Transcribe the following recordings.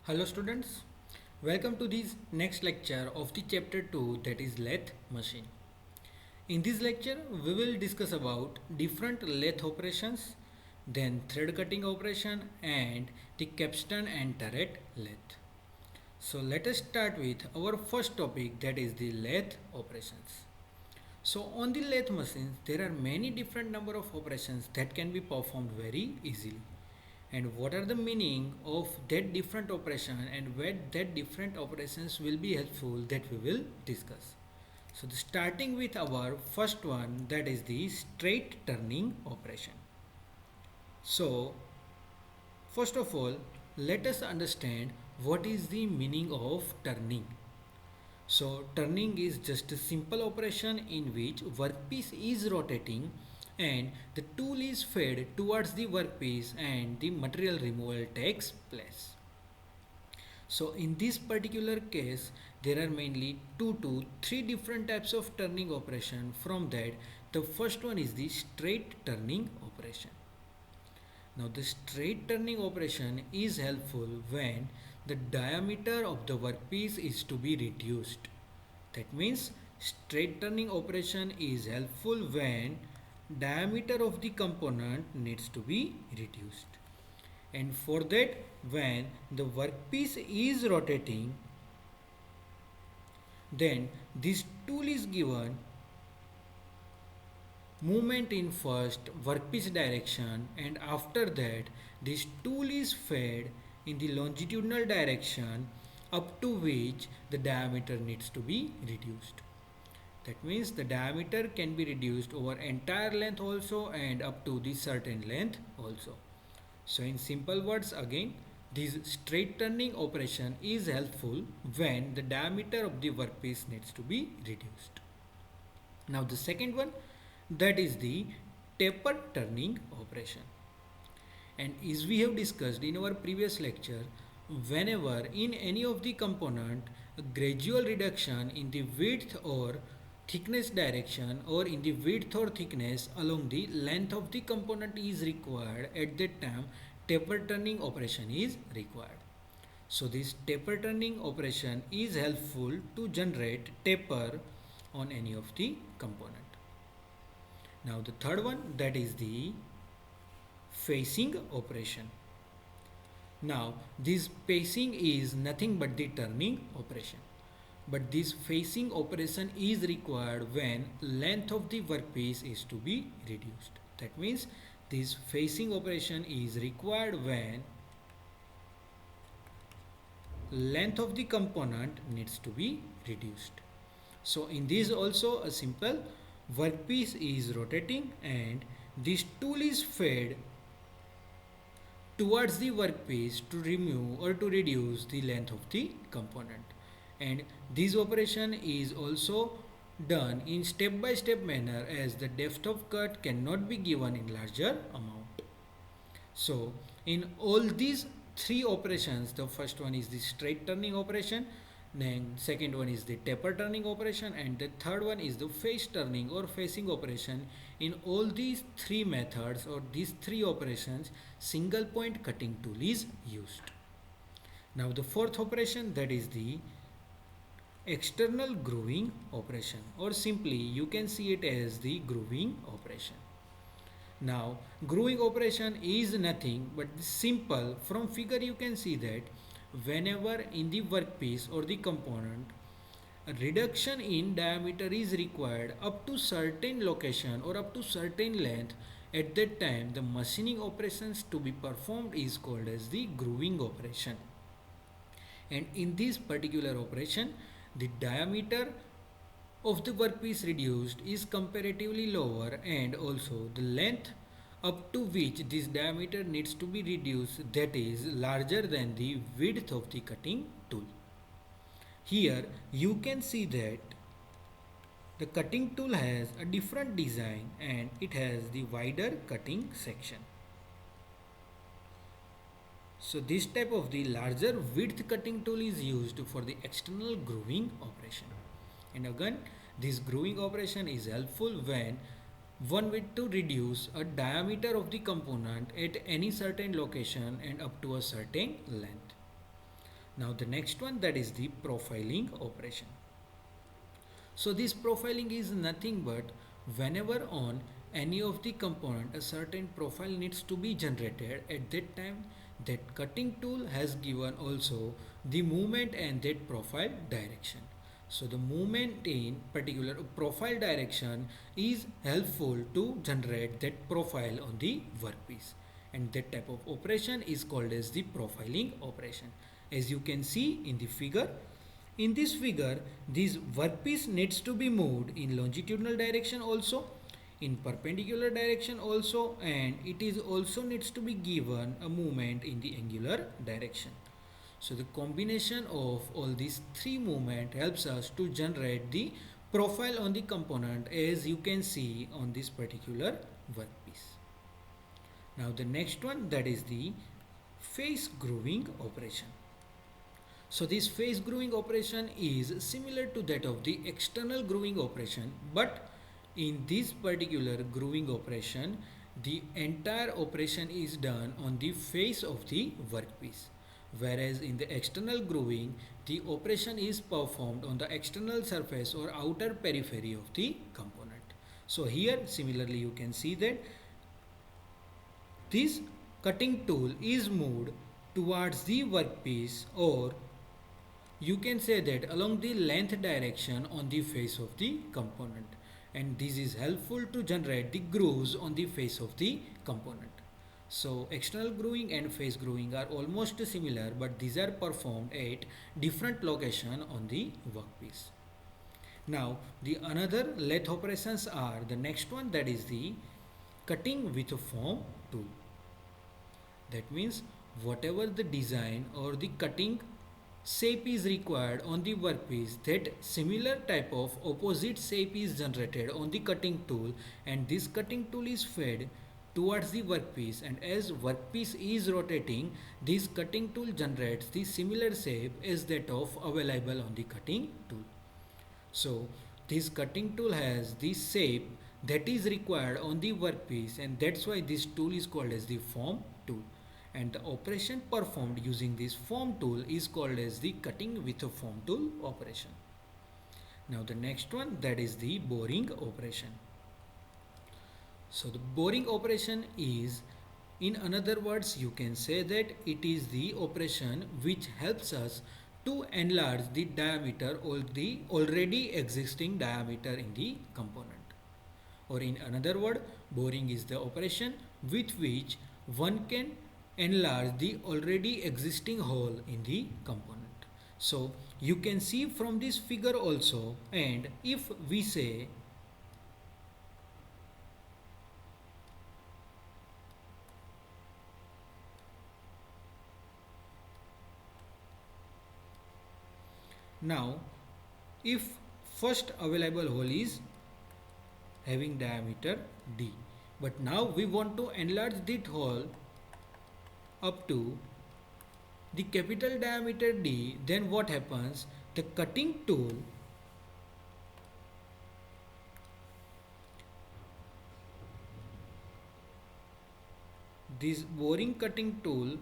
Hello students, welcome to this next lecture of the chapter 2, that is lathe machine. In this lecture we will discuss about different lathe operations, then thread cutting operation and the capstan and turret lathe. So let us start with our first topic, that is the lathe operations. So on the lathe machines there are many different number of operations that can be performed very easily. And what are the meaning of that different operation and where that different operations will be helpful, that we will discuss. So starting with our first one, that is the straight turning operation. So first of all, let us understand what is the meaning of turning. So turning is just a simple operation in which workpiece is rotating and the tool is fed towards the workpiece and the material removal takes place. So in this particular case, there are mainly two to three different types of turning operation. From that, the first one is the straight turning operation. Now the straight turning operation is helpful when the diameter of the workpiece is to be reduced. That means straight turning operation is helpful when diameter of the component needs to be reduced. And for that, when the workpiece is rotating, then this tool is given movement in first workpiece direction, and after that this tool is fed in the longitudinal direction up to which the diameter needs to be reduced. That means the diameter can be reduced over entire length also and up to the certain length also. So in simple words, again, this straight turning operation is helpful when the diameter of the workpiece needs to be reduced. Now the second one, that is the taper turning operation. And as we have discussed in our previous lecture, whenever in any of the component a gradual reduction in the width or thickness direction or in the width or thickness along the length of the component is required, at that time taper turning operation is required. So this taper turning operation is helpful to generate taper on any of the component. Now the third one, that is the facing operation. Now this facing is nothing but the turning operation, but this facing operation is required when length of the workpiece is to be reduced. That means this facing operation is required when length of the component needs to be reduced. So in this also a simple workpiece is rotating and this tool is fed towards the workpiece to remove or to reduce the length of the component, and this operation is also done in step by step manner as the depth of cut cannot be given in larger amount. So in all these three operations, the first one is the straight turning operation, then second one is the taper turning operation, and the third one is the face turning or facing operation. In all these three methods or these three operations, single point cutting tool is used. Now the fourth operation, that is the external grooving operation, or simply you can see it as the grooving operation. Now grooving operation is nothing but simple. From figure you can see that whenever in the workpiece or the component a reduction in diameter is required up to certain location or up to certain length, at that time the machining operations to be performed is called as the grooving operation. And in this particular operation, the diameter of the workpiece reduced is comparatively lower, and also the length up to which this diameter needs to be reduced, that is larger than the width of the cutting tool. Here you can see that the cutting tool has a different design and it has the wider cutting section. So this type of the larger width cutting tool is used for the external grooving operation. And again, this grooving operation is helpful when one way to reduce a diameter of the component at any certain location and up to a certain length. Now the next one, that is the profiling operation. So this profiling is nothing but whenever on any of the component a certain profile needs to be generated, at that time that cutting tool has given also the movement and that profile direction. So the movement in particular profile direction is helpful to generate that profile on the workpiece, and that type of operation is called as the profiling operation. As you can see in the figure, in this figure, this workpiece needs to be moved in longitudinal direction also, in perpendicular direction also, and it is also needs to be given a movement in the angular direction. So the combination of all these three movement helps us to generate the profile on the component, as you can see on this particular workpiece. Now the next one, that is the face grooving operation. So this face grooving operation is similar to that of the external grooving operation, but in this particular grooving operation, the entire operation is done on the face of the workpiece, whereas in the external grooving, the operation is performed on the external surface or outer periphery of the component. So here similarly you can see that this cutting tool is moved towards the workpiece, or you can say that along the length direction on the face of the component, and this is helpful to generate the grooves on the face of the component. So external grooving and face grooving are almost similar, but these are performed at different location on the workpiece. Now the another lathe operations are the next one, that is the cutting with a form tool. That means whatever the design or the cutting shape is required on the workpiece, that similar type of opposite shape is generated on the cutting tool, and this cutting tool is fed towards the workpiece, and as workpiece is rotating, this cutting tool generates the similar shape as that of available on the cutting tool. So this cutting tool has the shape that is required on the workpiece, and that's why this tool is called as the form tool, and the operation performed using this form tool is called as the cutting with a form tool operation. Now the next one, that is the boring operation. So the boring operation is, in another words, you can say that it is the operation which helps us to enlarge the diameter or the already existing diameter in the component. Or in another word, boring is the operation with which one can enlarge the already existing hole in the component. So you can see from this figure also, and if we say now, if first available hole is having diameter d, but now we want to enlarge that hole up to the capital diameter D, then what happens? The cutting tool this boring cutting tool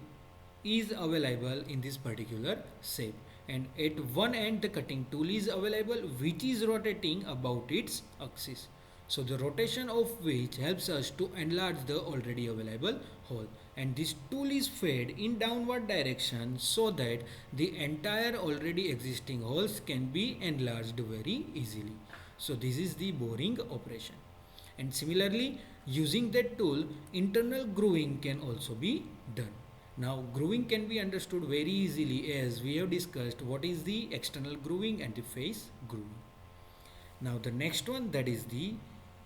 is available in this particular shape, and at one end the cutting tool is available which is rotating about its axis. So the rotation of which helps us to enlarge the already available hole, and this tool is fed in downward direction so that the entire already existing holes can be enlarged very easily. So this is the boring operation, and similarly using that tool internal grooving can also be done. Now grooving can be understood very easily, as we have discussed what is the external grooving and the face grooving. Now the next one, that is the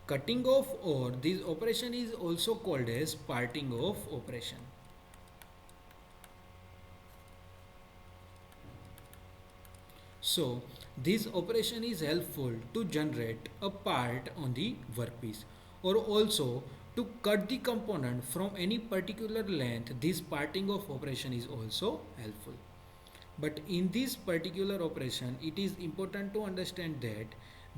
cutting off, or this operation is also called as parting off operation. So this operation is helpful to generate a part on the workpiece, or also to cut the component from any particular length. This parting off operation is also helpful. But in this particular operation, it is important to understand that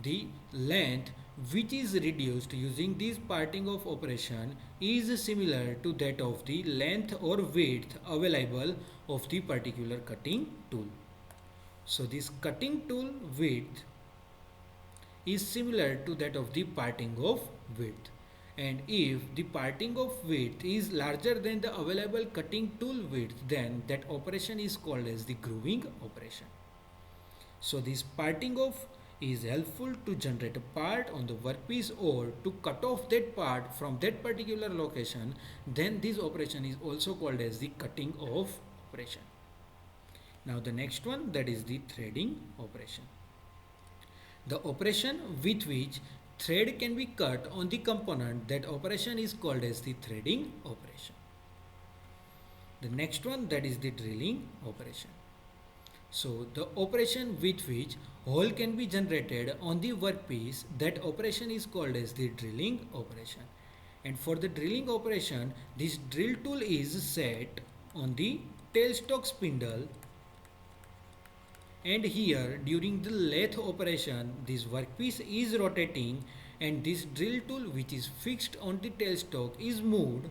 The length which is reduced using this parting of operation is similar to that of the length or width available of the particular cutting tool. So this cutting tool width is similar to that of the parting of width, and if the parting of width is larger than the available cutting tool width, then that operation is called as the grooving operation. So this parting off is helpful to generate a part on the workpiece or to cut off that part from that particular location. Then this operation is also called as the cutting off operation. Now the next one, that is the threading operation. The operation with which thread can be cut on the component, that operation is called as the threading operation. The next one, that is the drilling operation. So the operation with which hole can be generated on the workpiece, that operation is called as the drilling operation. And for the drilling operation, this drill tool is set on the tailstock spindle, and here during the lathe operation this workpiece is rotating, and this drill tool which is fixed on the tailstock is moved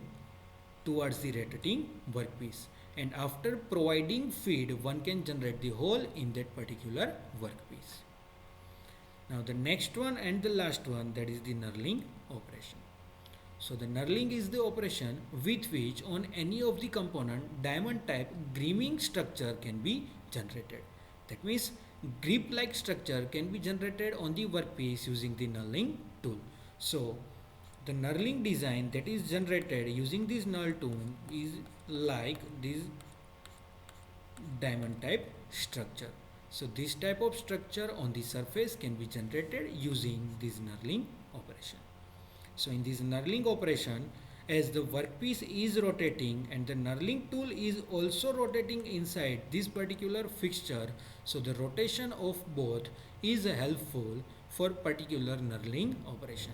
towards the rotating workpiece, and after providing feed one can generate the hole in that particular workpiece. Now the next one and the last one, that is the knurling operation. So the knurling is the operation with which on any of the component diamond type grooving structure can be generated. That means grip like structure can be generated on the workpiece using the knurling tool. So the knurling design that is generated using this knurl tool is like this diamond type structure. So this type of structure on the surface can be generated using this knurling operation. So in this knurling operation, as the workpiece is rotating and the knurling tool is also rotating inside this particular fixture, so the rotation of both is helpful for particular knurling operation.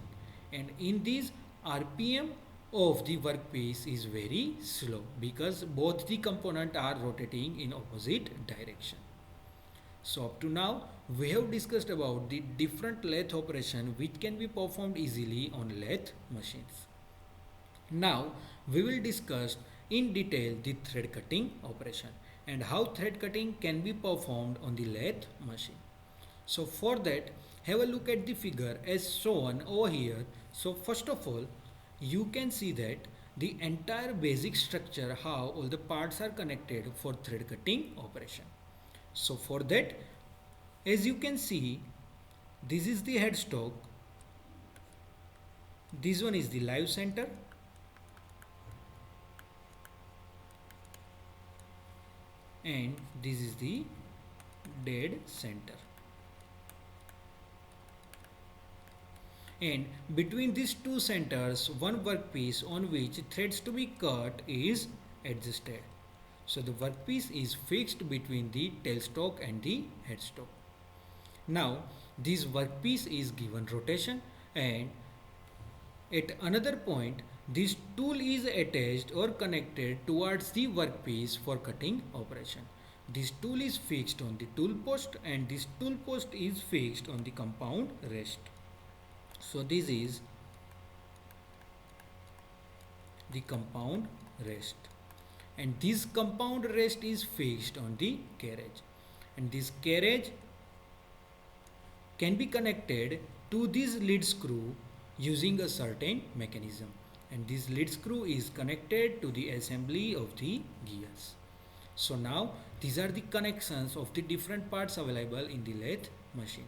And in this RPM of the workpiece is very slow because both the components are rotating in opposite direction. So up to now we have discussed about the different lathe operation which can be performed easily on lathe machines. Now we will discuss in detail the thread cutting operation and how thread cutting can be performed on the lathe machine. So for that, have a look at the figure as shown over here. So first of all, you can see that the entire basic structure, how all the parts are connected for thread cutting operation. So for that, as you can see, this is the headstock, this one is the live center, and this is the dead center. And between these two centers, one workpiece on which threads to be cut is adjusted. So the workpiece is fixed between the tailstock and the headstock. Now this workpiece is given rotation, and at another point this tool is attached or connected towards the workpiece for cutting operation. This tool is fixed on the tool post and this tool post is fixed on the compound rest. So this is the compound rest, and this compound rest is fixed on the carriage, and this carriage can be connected to this lead screw using a certain mechanism, and this lead screw is connected to the assembly of the gears. So now these are the connections of the different parts available in the lathe machine.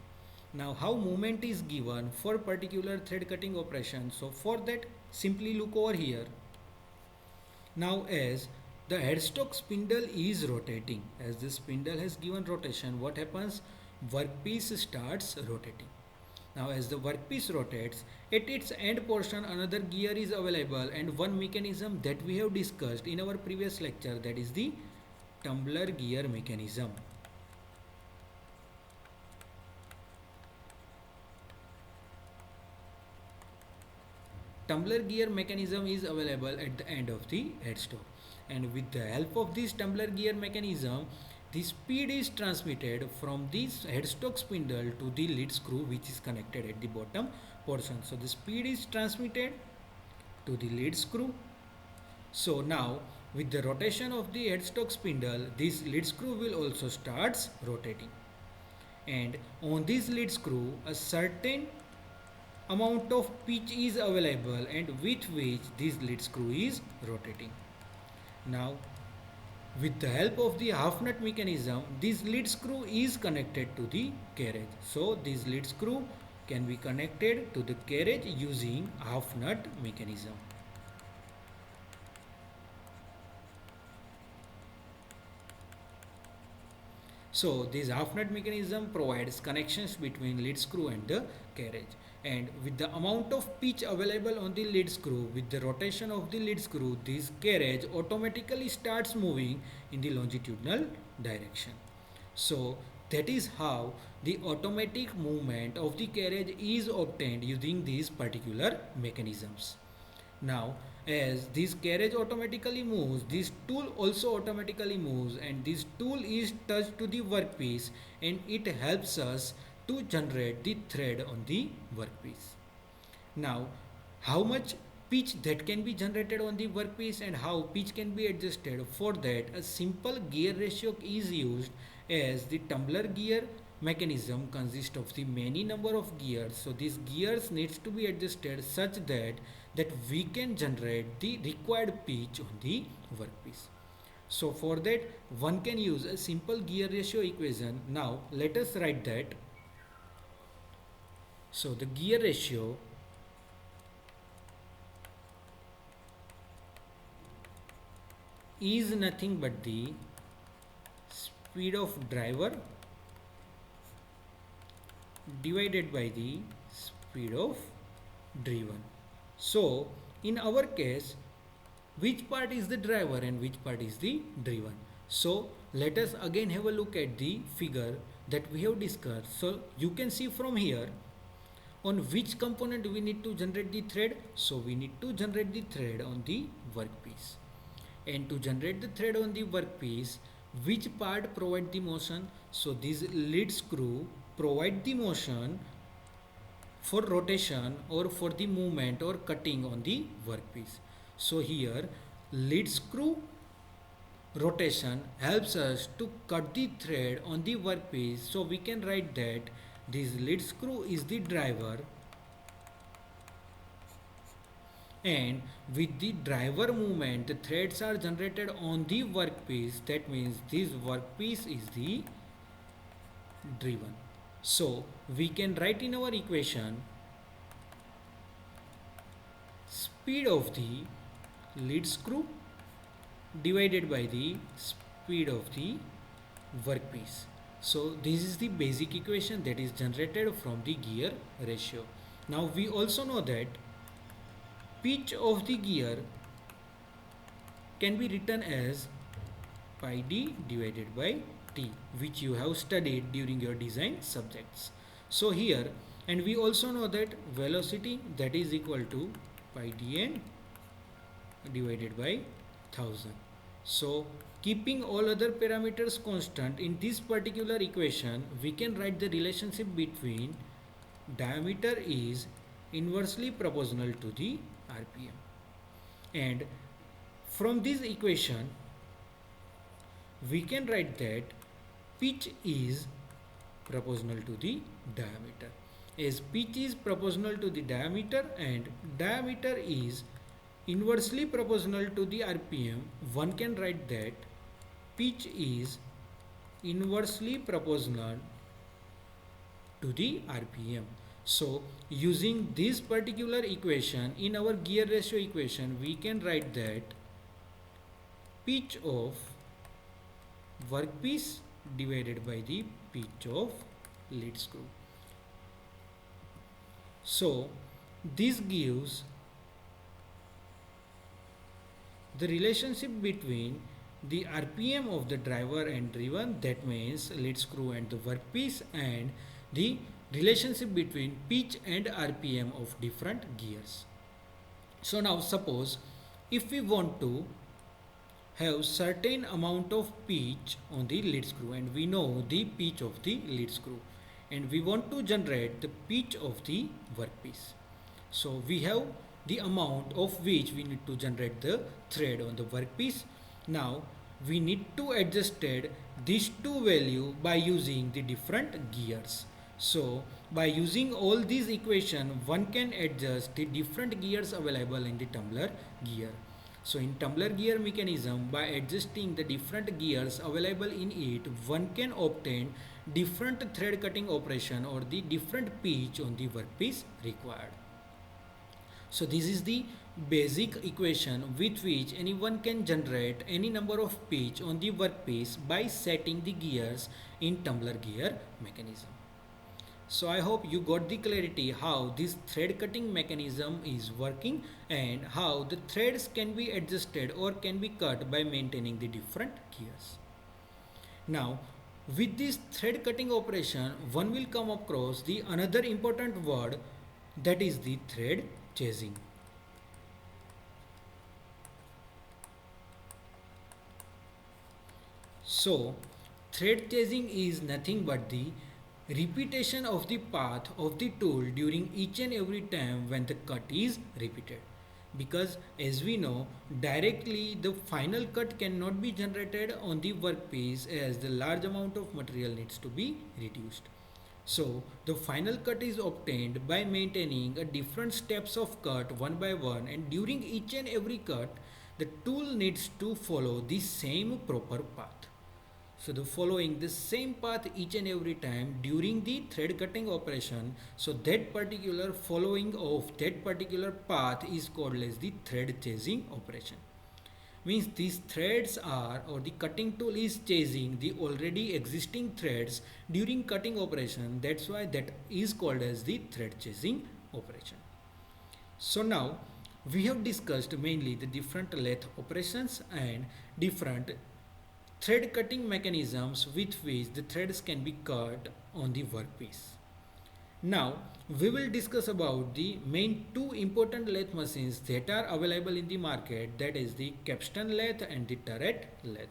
Now how movement is given for particular thread cutting operation, so for that simply look over here. Now as the headstock spindle is rotating, as the spindle has given rotation, what happens? Workpiece starts rotating. Now as the workpiece rotates, at its end portion another gear is available, and one mechanism that we have discussed in our previous lecture, that is the tumbler gear mechanism. Tumbler gear mechanism is available at the end of the headstock, and with the help of this tumbler gear mechanism The speed is transmitted from this headstock spindle to the lead screw which is connected at the bottom portion. So the speed is transmitted to the lead screw. So now with the rotation of the headstock spindle, this lead screw will also starts rotating. And on this lead screw, a certain amount of pitch is available and with which this lead screw is rotating. Now with the help of the half nut mechanism, this lead screw is connected to the carriage. So this lead screw can be connected to the carriage using half nut mechanism. So this half nut mechanism provides connections between lead screw and the carriage. And with the amount of pitch available on the lead screw, with the rotation of the lead screw, this carriage automatically starts moving in the longitudinal direction. So that is how the automatic movement of the carriage is obtained using these particular mechanisms. Now, as this carriage automatically moves, this tool also automatically moves, and this tool is touched to the workpiece and it helps us to generate the thread on the workpiece. Now, how much pitch that can be generated on the workpiece and how pitch can be adjusted, for that a simple gear ratio is used, as the tumbler gear mechanism consists of the many number of gears. So these gears needs to be adjusted such that we can generate the required pitch on the workpiece. So for that one can use a simple gear ratio equation. Now let us write that. So the gear ratio is nothing but the speed of driver divided by the speed of driven. So in our case, which part is the driver and which part is the driven? So let us again have a look at the figure that we have discussed. So you can see from here on which component we need to generate the thread. So we need to generate the thread on the workpiece. And to generate the thread on the workpiece, which part provide the motion? So this lead screw provide the motion for rotation or for the movement or cutting on the workpiece. So here lead screw rotation helps us to cut the thread on the workpiece. So we can write that this lead screw is the driver, and with the driver movement the threads are generated on the workpiece. That means this workpiece is the driven. So we can write in our equation speed of the lead screw divided by the speed of the workpiece. So this is the basic equation that is generated from the gear ratio. Now we also know that pitch of the gear can be written as pi d divided by t, which you have studied during your design subjects. So here, and we also know that velocity, that is equal to pi dn divided by 1000. So keeping all other parameters constant, in this particular equation we can write the relationship between diameter is inversely proportional to the RPM, and from this equation we can write that pitch is proportional to the diameter. As pitch is proportional to the diameter and diameter is inversely proportional to the RPM, one can write that pitch is inversely proportional to the RPM. So using this particular equation in our gear ratio equation, we can write that pitch of workpiece divided by the pitch of lead screw. So this gives the relationship between the RPM of the driver and driven, that means lead screw and the workpiece, and the relationship between pitch and RPM of different gears. So now suppose if we want to have certain amount of pitch on the lead screw, and we know the pitch of the lead screw, and we want to generate the pitch of the workpiece. So we have the amount of which we need to generate the thread on the workpiece. Now we need to adjust these two value by using the different gears. So by using all these equation, one can adjust the different gears available in the tumbler gear. So in tumbler gear mechanism, by adjusting the different gears available in it, one can obtain different thread cutting operation or the different pitch on the workpiece required. So this is the basic equation with which anyone can generate any number of pitch on the workpiece by setting the gears in tumbler gear mechanism. So I hope you got the clarity how this thread cutting mechanism is working and how the threads can be adjusted or can be cut by maintaining the different gears. Now with this thread cutting operation, one will come across the another important word, that is the thread chasing. So thread chasing is nothing but the repetition of the path of the tool during each and every time when the cut is repeated, because as we know directly the final cut cannot be generated on the workpiece as the large amount of material needs to be reduced. So the final cut is obtained by maintaining a different steps of cut one by one, and during each and every cut the tool needs to follow the same proper path. So the following the same path each and every time during the thread cutting operation, so that particular following of that particular path is called as the thread chasing operation. Means these threads are, or the cutting tool is chasing the already existing threads during cutting operation. That's why that is called as the thread chasing operation. So now we have discussed mainly the different lathe operations and different thread cutting mechanisms with which the threads can be cut on the workpiece. Now we will discuss about the main two important lathe machines that are available in the market, that is the capstan lathe and the turret lathe.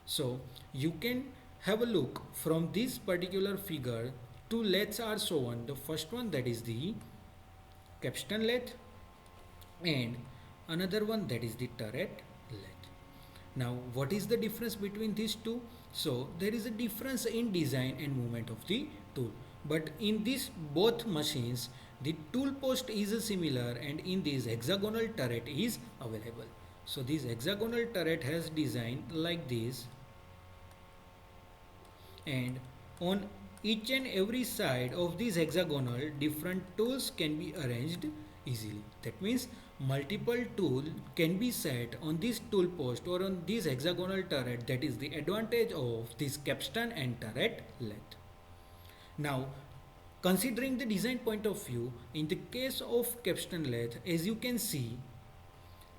So you can have a look from this particular figure, two lathes are shown. The first one, that is the capstan lathe, and another one, that is the turret lathe. Now what is the difference between these two? So there is a difference in design and movement of the tool, but in these both machines the tool post is similar, and in this hexagonal turret is available. So this hexagonal turret has design like this, and on each and every side of this hexagonal different tools can be arranged easily. That means multiple tool can be set on this tool post or on this hexagonal turret. That is the advantage of this capstan and turret lathe. Now considering the design point of view, in the case of capstan lathe, as you can see,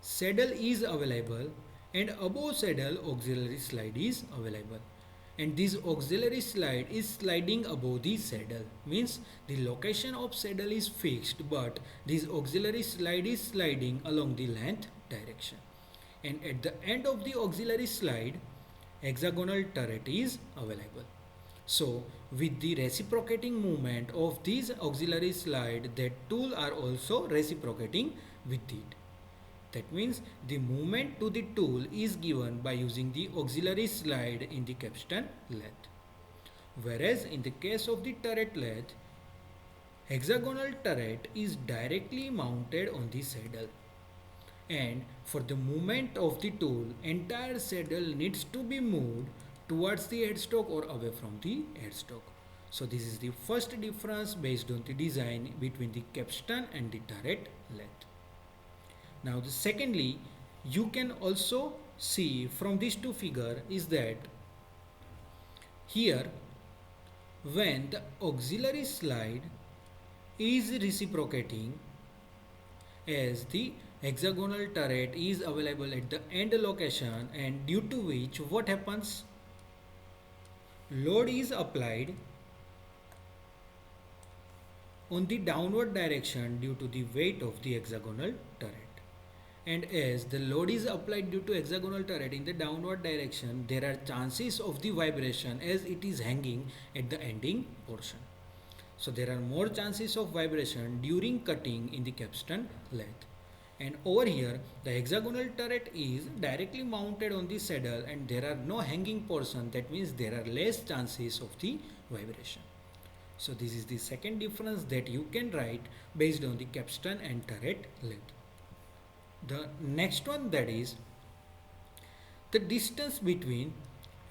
saddle is available and above saddle auxiliary slide is available, and this auxiliary slide is sliding above the saddle. Means the location of saddle is fixed, but this auxiliary slide is sliding along the length direction, and at the end of the auxiliary slide hexagonal turret is available. So with the reciprocating movement of this auxiliary slide, that tool are also reciprocating with it. That means the movement to the tool is given by using the auxiliary slide in the capstan lathe. Whereas in the case of the turret lathe, hexagonal turret is directly mounted on the saddle, and for the movement of the tool, entire saddle needs to be moved towards the headstock or away from the headstock. So this is the first difference based on the design between the capstan and the turret lathe. Now the secondly, you can also see from these two figure is that here when the auxiliary slide is reciprocating, as the hexagonal turret is available at the end location, and due to which what happens, load is applied on the downward direction due to the weight of the hexagonal turret, and as the load is applied due to hexagonal turret in the downward direction, there are chances of the vibration as it is hanging at the ending portion. So there are more chances of vibration during cutting in the capstan lathe. And over here, the hexagonal turret is directly mounted on the saddle and there are no hanging portion. That means there are less chances of the vibration. So this is the second difference that you can write based on the capstan and turret lathe. The next one, that is the distance between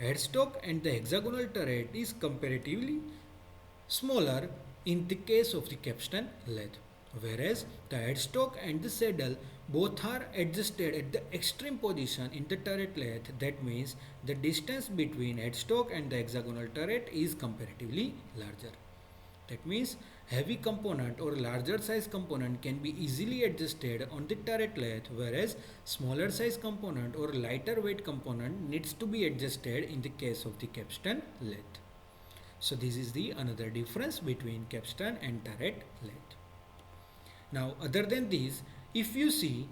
headstock and the hexagonal turret is comparatively smaller in the case of the capstan lathe, whereas the headstock and the saddle both are adjusted at the extreme position in the turret lathe. That means the distance between headstock and the hexagonal turret is comparatively larger. That means heavy component or larger size component can be easily adjusted on the turret lathe, whereas smaller size component or lighter weight component needs to be adjusted in the case of the capstan lathe. So this is the another difference between capstan and turret lathe. Now other than this, if you see,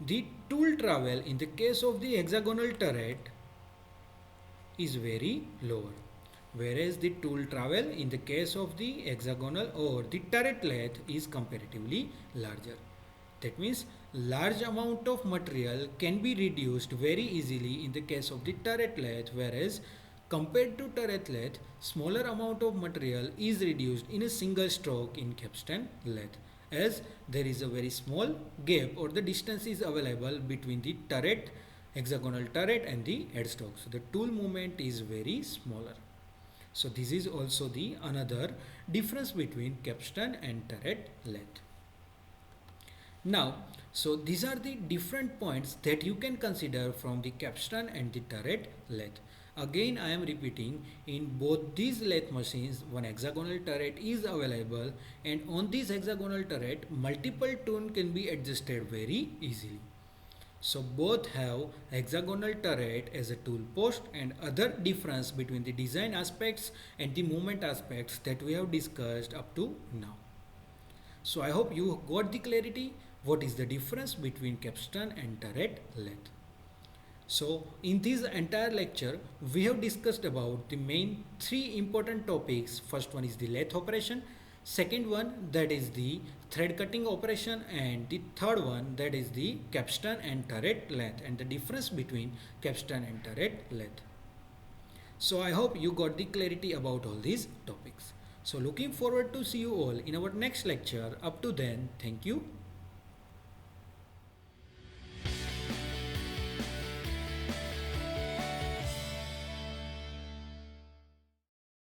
the tool travel in the case of the hexagonal turret is very lower, whereas the tool travel in the case of the hexagonal or the turret lathe is comparatively larger. That means large amount of material can be reduced very easily in the case of the turret lathe, whereas compared to turret lathe, smaller amount of material is reduced in a single stroke in capstan lathe, as there is a very small gap or the distance is available between the turret, hexagonal turret and the headstock. So the tool movement is very smaller. So this is also the another difference between capstan and turret lathe. Now, so these are the different points that you can consider from the capstan and the turret lathe. Again, I am repeating, in both these lathe machines, one hexagonal turret is available, and on this hexagonal turret, multiple tools can be adjusted very easily. So both have hexagonal turret as a tool post and other difference between the design aspects and the movement aspects that we have discussed up to now. So I hope you got the clarity what is the difference between capstan and turret lathe. So in this entire lecture, we have discussed about the main three important topics. First one is the lathe operation. Second one, that is the thread cutting operation, and the third one, that is the capstan and turret lathe and the difference between capstan and turret lathe. So I hope you got the clarity about all these topics. So looking forward to see you all in our next lecture. Up to then, thank you.